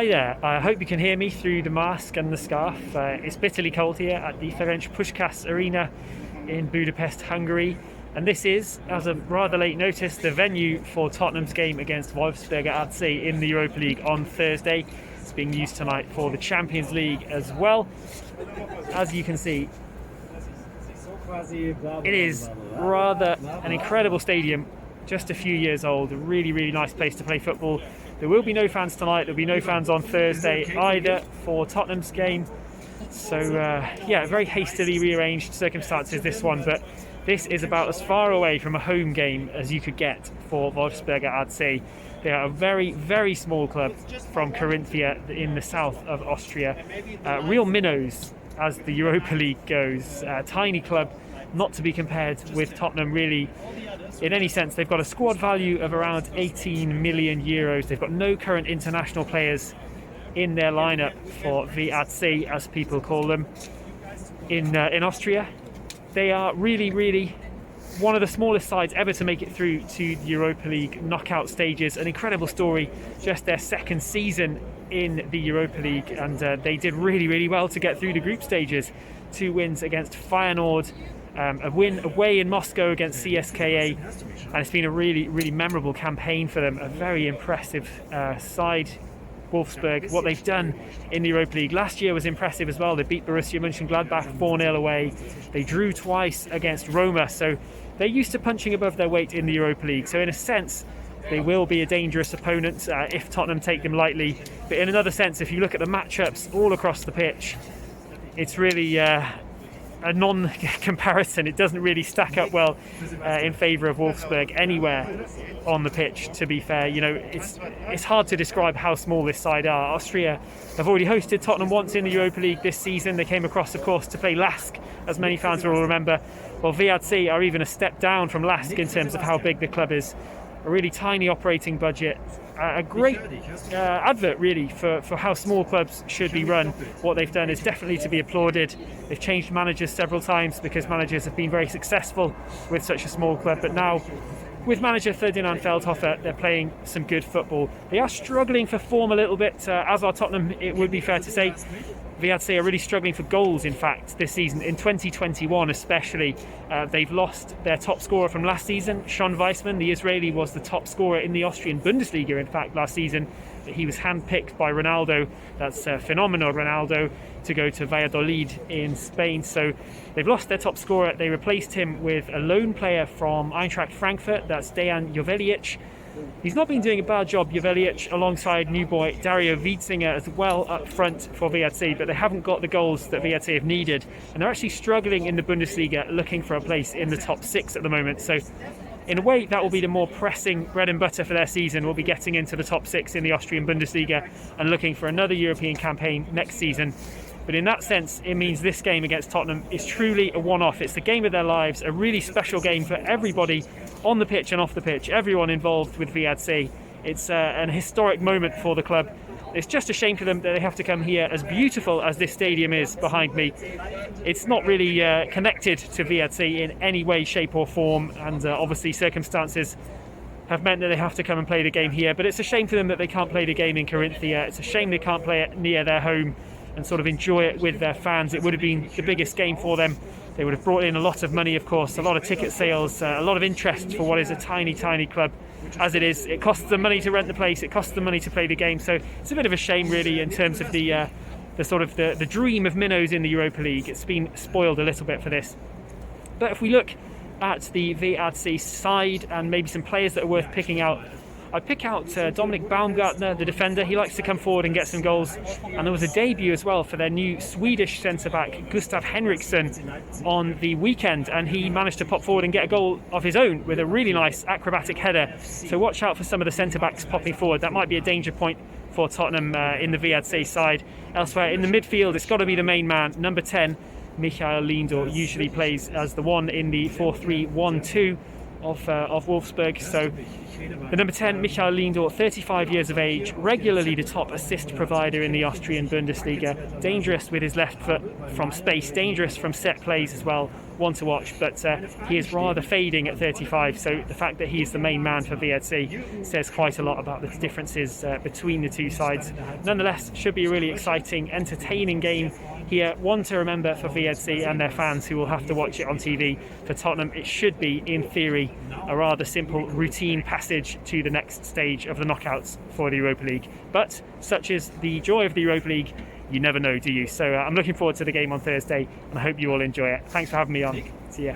Hi there, I hope you can hear me through the mask and the scarf. It's bitterly cold here at the Ferenc Puskás Aréna in Budapest, Hungary. And this is, as a rather late notice, the venue for Tottenham's game against Wolfsberger AC in the Europa League on Thursday. It's being used tonight for the Champions League as well. As you can see, it is rather an incredible stadium, just a few years old, a really, really nice place to play football. There will be no fans tonight, there'll be no fans on Thursday either for Tottenham's game. So very hastily rearranged circumstances this one, but this is about as far away from a home game as you could get for Wolfsberger AC. They are a very, very small club from Carinthia in the south of Austria. Real minnows as the Europa League goes. Tiny club, not to be compared with Tottenham really in any sense. They've got a squad value of around 18 million euros. They've got no current international players in their lineup for VAC, as people call them, in Austria. They are really, really one of the smallest sides ever to make it through to the Europa League knockout stages. An incredible story, just their second season in the Europa League, and they did really, really well to get through the group stages. 2 wins against Feyenoord, a win away in Moscow against CSKA, and it's been a really, really memorable campaign for them. A very impressive side, Wolfsberg. What they've done in the Europa League last year was impressive as well. They beat Borussia Mönchengladbach 4-0 away. They drew twice against Roma, so they're used to punching above their weight in the Europa League. So in a sense, they will be a dangerous opponent if Tottenham take them lightly. But in another sense, if you look at the matchups all across the pitch, it's really a non-comparison. It doesn't really stack up well in favour of Wolfsberg anywhere on the pitch, to be fair. You know, it's hard to describe how small this side are. Austria have already hosted Tottenham once in the Europa League this season. They came across, of course, to play Lask, as many fans will remember. Well, VAC are even a step down from Lask in terms of how big the club is. A really tiny operating budget. A great advert really for how small clubs should be run. What they've done is definitely to be applauded. They've changed managers several times because managers have been very successful with such a small club, but now with manager Ferdinand Feldhofer, they're playing some good football. They are struggling for form a little bit, as are Tottenham, it would be fair to say. VAC are really struggling for goals, in fact, this season. In 2021 especially, they've lost their top scorer from last season, Sean Weissman. The Israeli was the top scorer in the Austrian Bundesliga, in fact, last season. He was handpicked by Ronaldo, that's phenomenal Ronaldo, to go to Valladolid in Spain. So they've lost their top scorer. They replaced him with a lone player from Eintracht Frankfurt, that's Dejan Jovelic. He's not been doing a bad job, Jovelic, alongside new boy Dario Wiedzinger as well up front for VAC, but they haven't got the goals that VAC have needed, and they're actually struggling in the Bundesliga, looking for a place in the top 6 at the moment. So in a way, that will be the more pressing bread and butter for their season. We'll be getting into the top 6 in the Austrian Bundesliga and looking for another European campaign next season. But in that sense, it means this game against Tottenham is truly a one-off. It's the game of their lives, a really special game for everybody on the pitch and off the pitch, everyone involved with VAC. It's an historic moment for the club. It's just a shame for them that they have to come here, as beautiful as this stadium is behind me. It's not really connected to VAC in any way, shape or form, and obviously circumstances have meant that they have to come and play the game here. But it's a shame for them that they can't play the game in Carinthia. It's a shame they can't play it near their home and sort of enjoy it with their fans. It would have been the biggest game for them. They would have brought in a lot of money, of course, a lot of ticket sales, a lot of interest for what is a tiny, tiny club. As it is, it costs them money to rent the place, it costs them money to play the game. So it's a bit of a shame, really, in terms of the sort of the dream of minnows in the Europa League. It's been spoiled a little bit for this. But if we look at the VAC side and maybe some players that are worth picking out, I'd pick out Dominic Baumgartner, the defender. He likes to come forward and get some goals. And there was a debut as well for their new Swedish centre-back, Gustav Henriksson, on the weekend. And he managed to pop forward and get a goal of his own with a really nice acrobatic header. So watch out for some of the centre-backs popping forward. That might be a danger point for Tottenham in the VAC side. Elsewhere in the midfield, it's got to be the main man, number 10, Michael Lindor, usually plays as the one in the 4-3-1-2. of Wolfsberg. So the number 10, Michael Lindor, 35 years of age, regularly the top assist provider in the Austrian Bundesliga, dangerous with his left foot from space, dangerous from set plays as well, one to watch, but he is rather fading at 35, so the fact that he's the main man for VRC says quite a lot about the differences between the two sides. Nonetheless, should be a really exciting, entertaining game here, one to remember for VRC and their fans who will have to watch it on TV. For Tottenham, it should be, in theory, a rather simple routine passage to the next stage of the knockouts for the Europa League. But such is the joy of the Europa League, you never know, do you? So I'm looking forward to the game on Thursday, and I hope you all enjoy it. Thanks for having me on. See ya.